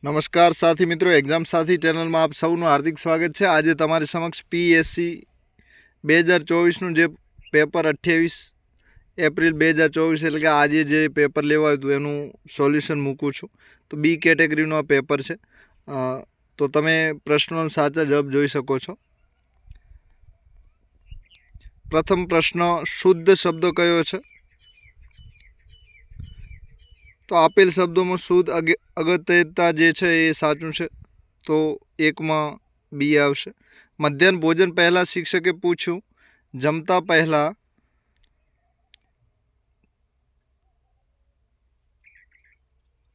नमस्कार साथी मित्रों, एग्जाम साथी चैनल में आप सबनु हार्दिक स्वागत है। आज तमारी समक्ष पीएससी 2024 जे पेपर 28 एप्रिल 2024 એટલે કે આજે જે પેપર લેવાયું હતું એનું સોલ્યુશન મૂકું છું। તો બી કેટેગરીનો આ પેપર છે, તો તમે પ્રશ્નોનો સાચા જવાબ જોઈ શકો છો। પ્રથમ પ્રશ્ન, શુદ્ધ શબ્દ કયો છે? तो आपेल शब्दों में शुद्ध अगत्यता जे छे ए साचुं छे, तो एक में बी आवशे। मध्याह्न भोजन पहला शिक्षके पूछ्યું, जमता पहला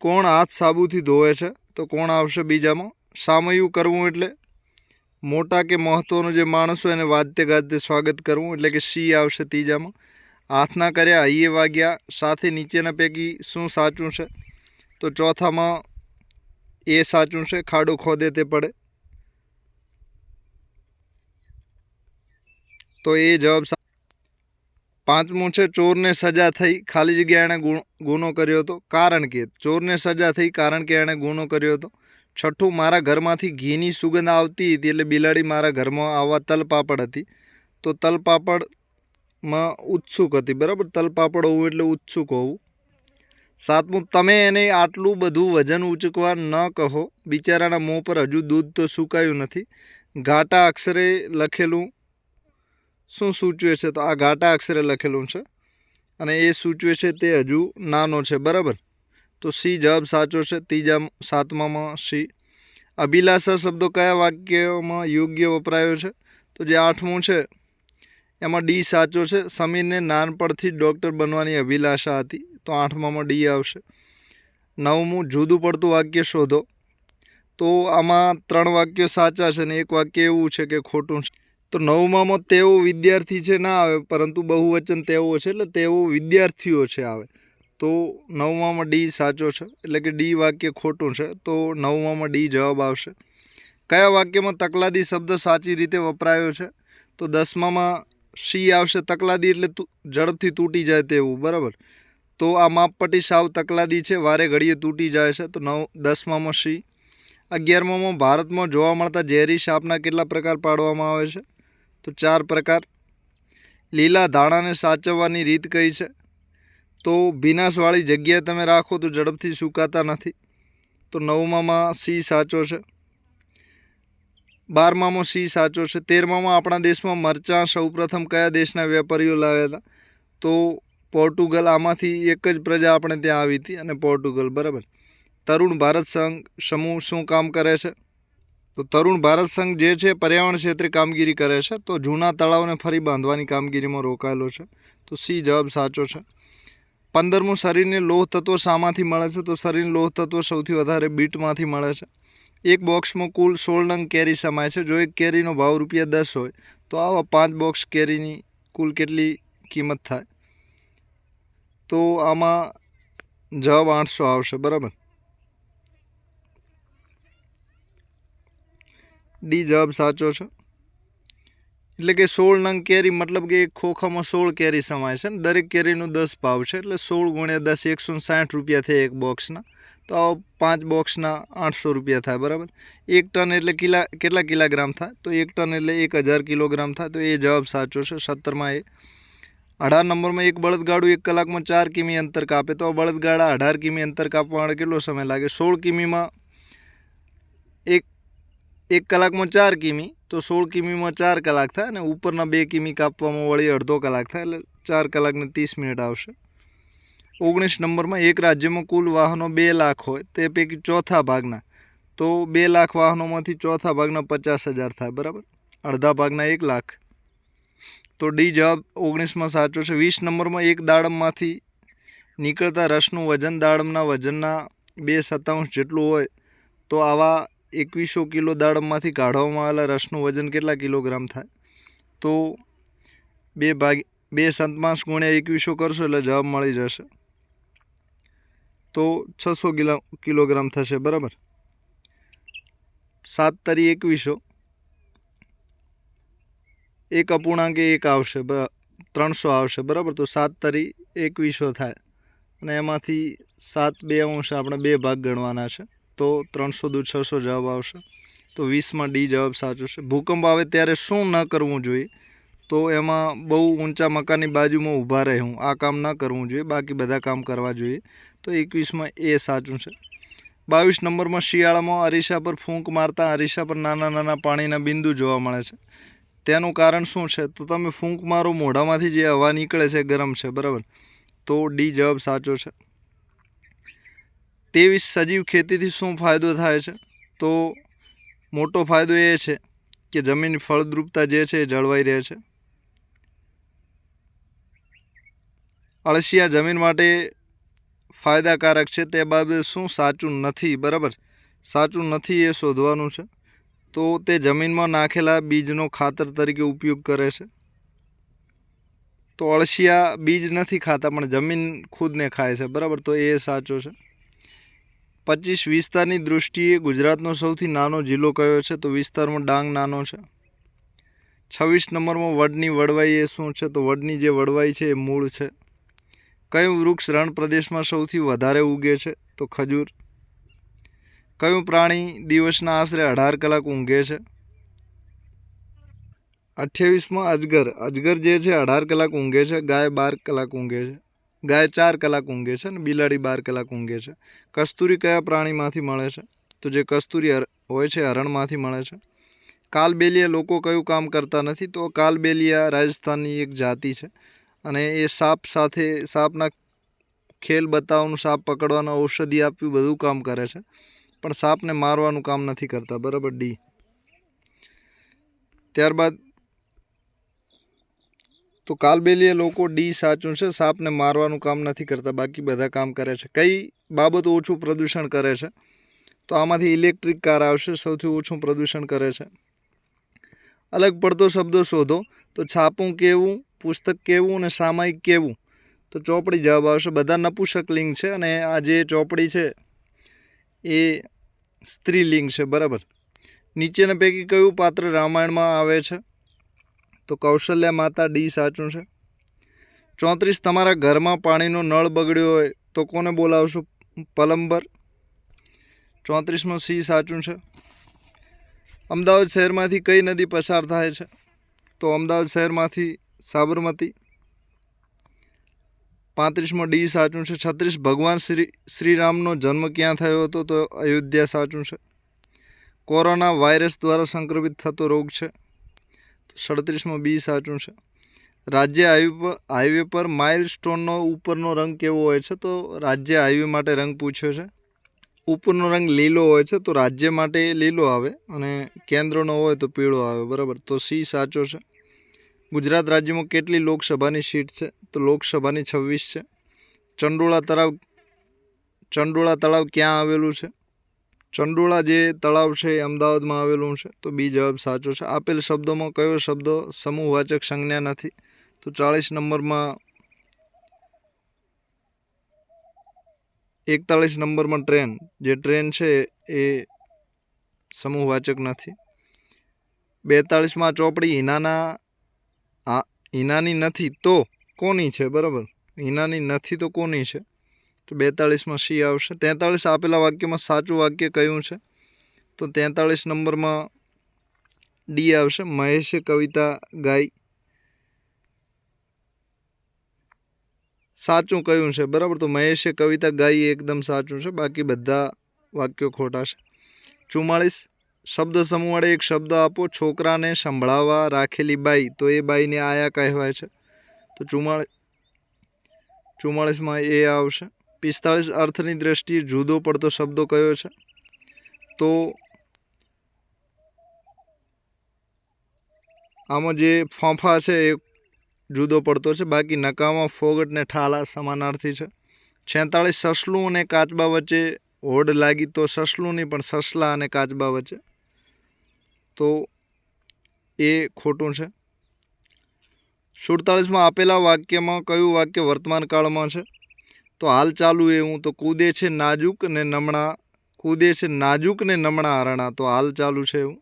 कोण हाथ साबुथी धोवे छे? तो कोण आवशे बीजामां। सामयु करवुं एटले मोटा के महत्वनो जे माणस होय एने वाजते गाजते स्वागत करवुं एटले के सी आवशे तीजामां। हाथना कर्या हईये वाग्या साथे नीचेना पैकी शुं साचुं छे? तो चौथामां ए साचुं छे, खाडो खोदे ते पड़े। तो ए जवाब। पांचमું છે, ચોરને સજા થઈ, ખાલી જગ્યા એણે ગુનો કર્યો હતો, કારણ કે। ચોરને સજા થઈ કારણ કે એણે ગુનો કર્યો હતો। છઠ્ઠું, મારા ઘરમાંથી ઘીની સુગંધ આવતી હતી એટલે બિલાડી મારા ઘરમાં આવવા તલપાપડ હતી। તો તલપાપડમાં ઉત્સુક હતી, બરાબર। તલપાપડ હોવું એટલે ઉત્સુક હોવું। સાતમું, તમે એને આટલું બધું વજન ઉચકવા ન કહો, બિચારાના મોં પર હજુ દૂધ તો સુકાયું નથી। ઘાટા અક્ષરે લખેલું શું સૂચવે છે? તો આ ઘાટા અક્ષરે લખેલું છે અને એ સૂચવે છે તે હજુ નાનો છે, બરાબર। તો સી જવાબ સાચો છે, ત્રીજા સાતમામાં સી। અભિલાષા શબ્દો કયા વાક્યમાં યોગ્ય વપરાયો છે? તો જે આઠમું છે એમાં ડી સાચો છે। સમીરને નાનપણથી જ ડૉક્ટર બનવાની અભિલાષા હતી, તો આઠમામાં ડી આવશે। નવમું, જુદું પડતું વાક્ય શોધો। તો આમાં ત્રણ વાક્યો સાચા છે અને એક વાક્ય એવું છે કે ખોટું છે। तो नवमां तेओ विद्यार्थी है ना आवे, परंतु बहुवचन तेओ है એટલે તેઓ વિદ્યાર્થીઓ છે આવે। तो नवमां डी साचो है એટલે કે डी वाक्य खोटું છે, तो नवमां डी जवाब आवशे। कया वाक्यमां तकलादी शब्द साची रीते वपरायो छे? तो 10मां सी आवशे। तकलादी એટલે ઝડપથી તૂટી જાય તેવું, બરાબર। તો આ માપપટ્ટી સાવ તકલાદી છે, વારે ઘડીએ તૂટી જાય છે, તો 10માं सी। 11માं ભારતમાં જોવા મળતા ઝેરી સાપના કેટલા પ્રકાર પાડવામાં આવે છે? तो 4 प्रकार। लीला धाणा ने साचववानी रीत कई है? तो भीनाशवाળી जग्याए तमे राखो तो झड़पथी सुकाता नहीं, तो 9मां सी साचो है। 12मां सी साचो है। 13मां अपना देश में मरचा सौप्रथम कया देशना वेपारीओ लाव्या था? तो पोर्टुगल। आमांथी एक ज प्रजा अपने त्यां आवी हती अने पोर्टुगल, बराबर। तरुण भारत संघ समूह शुं काम करे छे? तो तरुण भारत संघ जे छे पर्यावरण क्षेत्रे कामगीरी करे छे, तो जूना तळावने फरी बांधवानी कामगीरीमां रोकायेलो छे, तो सी जवाब साचो छे। 15मुं, शरीरने लोह तत्व शामांथी मळे छे? तो शरीरने लोह तत्व सौथी वधारे बीटमांथी मळे छे। एक बॉक्समां कुल 16 नंग केरी समाय छे। जो एक केरीनो भाव ₹10 होय तो आवा 5 बॉक्स केरीनी कुल केटली किंमत थाय? तो आमां जवाब 800 आवशे, बराबर। डी जवाब साचो है એટલે કે 16 નંગ કેરી मतलब કે એક ખોખામાં 16 કેરી સમાય છે ને દરેક કેરીનો 10 ભાવ છે એટલે 16 × 10 160 રૂપિયા થાય એક બોક્સના, તો 5 બોક્સના 800 રૂપિયા થાય, બરાબર। 1 ટન એટલે કેટલા કિલોગ્રામ થાય? તો 1 ટન એટલે 1000 કિલોગ્રામ થાય, તો એ જવાબ સાચો છે, 17માં એ। 18 નંબરમાં એક બળદગાડું 1 કલાકમાં 4 કિમી અંતર કાપે, તો બળદગાડા 18 કિમી અંતર કાપવા માટે કેટલો સમય લાગે? 16 કિમીમાં 1 કલાકમાં 4 કિમી, तो 16 કિમીમાં 4 કલાક થાય અને ઉપરના 2 કિમી કાપવામાં વળી અડધો કલાક થાય એટલે 4 કલાકને 30 મિનિટ આવશે। 19 નંબરમાં એક રાજ્યમાં કુલ વાહનો 2 લાખ હોય તે પૈકી ચોથા ભાગના, તો 2 લાખ વાહનોમાંથી ચોથા ભાગના 50,000 થાય, બરાબર। અડધા ભાગના 1 લાખ, તો ડી જવાબ 19માં સાચો છે। 20 નંબરમાં એક દાડમમાંથી નીકળતા રસનું વજન દાડમના વજનના 2/7 જેટલું હોય, તો આવા 2100 કિલો દાડમમાંથી કાઢવામાં આવેલા રસનું વજન કેટલા કિલોગ્રામ થાય? તો 2/7 × 2100 કરશો એટલે જવાબ મળી જશે, તો 600 કિલોગ્રામ થશે, બરાબર। 7 તરી 2100, 1 અપૂર્ણાંક 1 આવશે, 300 આવશે, બરાબર। તો 7 તરી 2100 થાય અને એમાંથી 7 2 અંશ આપણે 2 ભાગ ગણવાના છે। તો 300 દુ 600 જવાબ આવશે। તો 20માં ડી જવાબ સાચો છે। ભૂકંપ આવે ત્યારે શું ન કરવું જોઈએ? તો એમાં બહુ ઊંચા મકાનની બાજુમાં ઊભા રહેવું, આ કામ ન કરવું જોઈએ, બાકી બધા કામ કરવા જોઈએ। તો 21માં એ સાચું છે। 22 નંબરમાં શિયાળામાં અરીસા પર ફૂંક મારતા અરીસા પર નાના નાના પાણીના બિંદુ જોવા મળે છે, તેનું કારણ શું છે? તો તમે ફૂંક મારો, મોઢામાંથી જે હવા નીકળે છે ગરમ છે, બરાબર। તો ડી જવાબ સાચો છે। 23 સજીવ ખેતીથી શું ફાયદો થાય છે? તો મોટો ફાયદો એ છે કે જમીનની ફળદ્રુપતા જે છે એ જળવાઈ રહે છે। અળસિયા જમીન માટે ફાયદાકારક છે, તે બાબતે શું સાચું નથી? બરાબર, સાચું નથી એ શોધવાનું છે। તો તે જમીનમાં નાખેલા બીજનો ખાતર તરીકે ઉપયોગ કરે છે। તો અળસિયા બીજ નથી ખાતા, પણ જમીન ખુદને ખાય છે, બરાબર। તો એ સાચો છે। 25 વિસ્તારની દૃષ્ટિએ ગુજરાતનો સૌથી નાનો જિલ્લો કયો છે? તો વિસ્તારમાં ડાંગ નાનો છે। 26 નંબરમાં વડની વડવાઈ એ શું છે? તો વડની જે વડવાઈ છે એ મૂળ છે। કયું વૃક્ષ રણ પ્રદેશમાં સૌથી વધારે ઉગે છે? તો ખજૂર। કયું પ્રાણી દિવસના આશરે 18 કલાક ઊંઘે છે? 28માં અજગર। અજગર જે છે 18 કલાક ઊંઘે છે। ગાય 12 કલાક ઊંઘે છે। ગાય 4 કલાક ઊંઘે છે અને બિલાડી 12 કલાક ઊંઘે છે। કસ્તુરી કયા પ્રાણીમાંથી મળે છે? તો જે કસ્તુરી હોય છે હરણમાંથી મળે છે। કાલબેલિયા લોકો કયું કામ કરતા નથી? તો કાલબેલિયા રાજસ્થાનની એક જાતિ છે અને એ સાપ સાથે સાપના ખેલ બતાવવાનું, સાપ પકડવાનું, ઔષધિ આપવી, બધું કામ કરે છે, પણ સાપને મારવાનું કામ નથી કરતા, બરાબર, ડી। ત્યારબાદ તો કાલબેલિયા લોકો, ડી સાચું છે, સાપને મારવાનું કામ નથી કરતા, બાકી બધા કામ કરે છે। કઈ બાબત ઓછું પ્રદૂષણ કરે છે? તો આમાંથી ઇલેક્ટ્રિક કાર આવશે, સૌથી ઓછું પ્રદૂષણ કરે છે। અલગ પડતો શબ્દો શોધો, તો છાપું કેવું, પુસ્તક કેવું અને સામાયિક કેવું? તો ચોપડી જવાબ આવશે। બધા નપુંસકલિંગ છે અને આ જે ચોપડી છે એ સ્ત્રીલિંગ છે, બરાબર। નીચેના પૈકી કયું પાત્ર રામાયણમાં આવે છે? તો કૌશલ્યા માતા, ડી સાચું છે। 34 તમારા ઘરમાં પાણીનો નળ બગડ્યો હોય તો કોને બોલાવશો? પ્લમ્બર। 34માં સી સાચું છે। અમદાવાદ શહેરમાંથી કઈ નદી પસાર થાય છે? તો અમદાવાદ શહેરમાંથી સાબરમતી। 35માં ડી સાચું છે। 36 ભગવાન શ્રીરામનો જન્મ ક્યાં થયો હતો? તો અયોધ્યા સાચું છે। કોરોના વાયરસ દ્વારા સંક્રમિત થતો રોગ છે? તો 37માં બી સાચું છે। રાજ્ય હાઈવે પર માઇલસ્ટોનનો ઉપરનો રંગ કેવો હોય છે? તો રાજ્ય હાઈવે માટે રંગ પૂછ્યો છે। ઉપરનો રંગ લીલો હોય છે, તો રાજ્ય માટે લીલો આવે અને કેન્દ્રનો હોય તો પીળો આવે, બરાબર। તો સી સાચો છે। ગુજરાત રાજ્યમાં કેટલી લોકસભાની સીટ છે? તો લોકસભાની 26 છે। ચંડોળા તળાવ ક્યાં આવેલું છે? ચંડોળા જે તળાવ છે એ અમદાવાદમાં આવેલું છે। તો બી જવાબ સાચો છે। આપેલ શબ્દોમાં કયો શબ્દ સમૂહવાચક સંજ્ઞા નથી? તો 40 નંબરમાં 41 નંબરમાં ટ્રેન, જે ટ્રેન છે એ સમૂહવાચક નથી। 42માં ચોપડી હિનાની નથી તો કોની છે? બરાબર, હિનાની નથી તો કોની છે? તો 42માં સી આવશે। 43 આપેલા વાક્યમાં સાચું વાક્ય કયું છે? તો 43 નંબરમાં ડી આવશે, મહેશે કવિતા ગાઈ। સાચું કયું છે? બરાબર, તો મહેશે કવિતા ગાઈ એકદમ સાચું છે, બાકી બધા વાક્યો ખોટા છે। 44 શબ્દ સમૂહ વડે એક શબ્દ આપો, છોકરાને સંભળાવવા રાખેલી બાઈ, તો એ બાઈને આયા કહેવાય છે। તો 44માં એ આવશે। 45 અર્થની દ્રષ્ટિએ જુદો પડતો શબ્દો કયો છે? તો આમાં જે ફોંફા છે એ જુદો પડતો છે, બાકી નકામા, ફોગટ ને ઠાલા સમાનાર્થી છે। 46 સસલું અને કાચબા વચ્ચે હોડ લાગી, તો સસલું નહીં પણ સસલા અને કાચબા વચ્ચે, તો એ ખોટું છે। 47માં આપેલા વાક્યમાં કયું વાક્ય વર્તમાન કાળમાં છે? તો હાલ ચાલુ એવું, તો કૂદે છે નાજુક ને નમણા હરણા, તો હાલ ચાલુ છે એવું,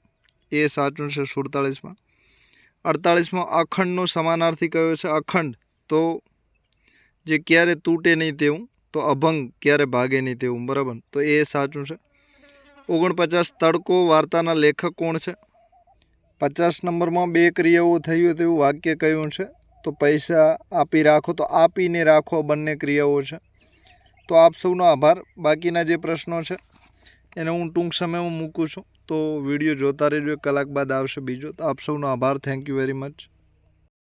એ સાચું છે 47માં। 48માં અખંડનો સમાનાર્થી કયો છે? અખંડ તો જે ક્યારે તૂટે નહીં તેવું, તો અભંગ ક્યારે ભાગે નહીં તેવું, બરાબર, તો એ સાચું છે। 49 તડકો વાર્તાના લેખક કોણ છે? 50 નંબરમાં 2 ક્રિયાઓ થયું તેવું વાક્ય કયું છે? તો પૈસા આપી રાખો, તો આપીને રાખો બંને ક્રિયાઓ છે. તો આપ સૌનો આભાર. બાકીના જે પ્રશ્નો છે એને હું ટૂંક સમયમાં મૂકું છું, તો વિડીયો જોતા રહેજો. 1 કલાક બાદ આવશે બીજો. તો આપ સૌનો આભાર. Thank you very much.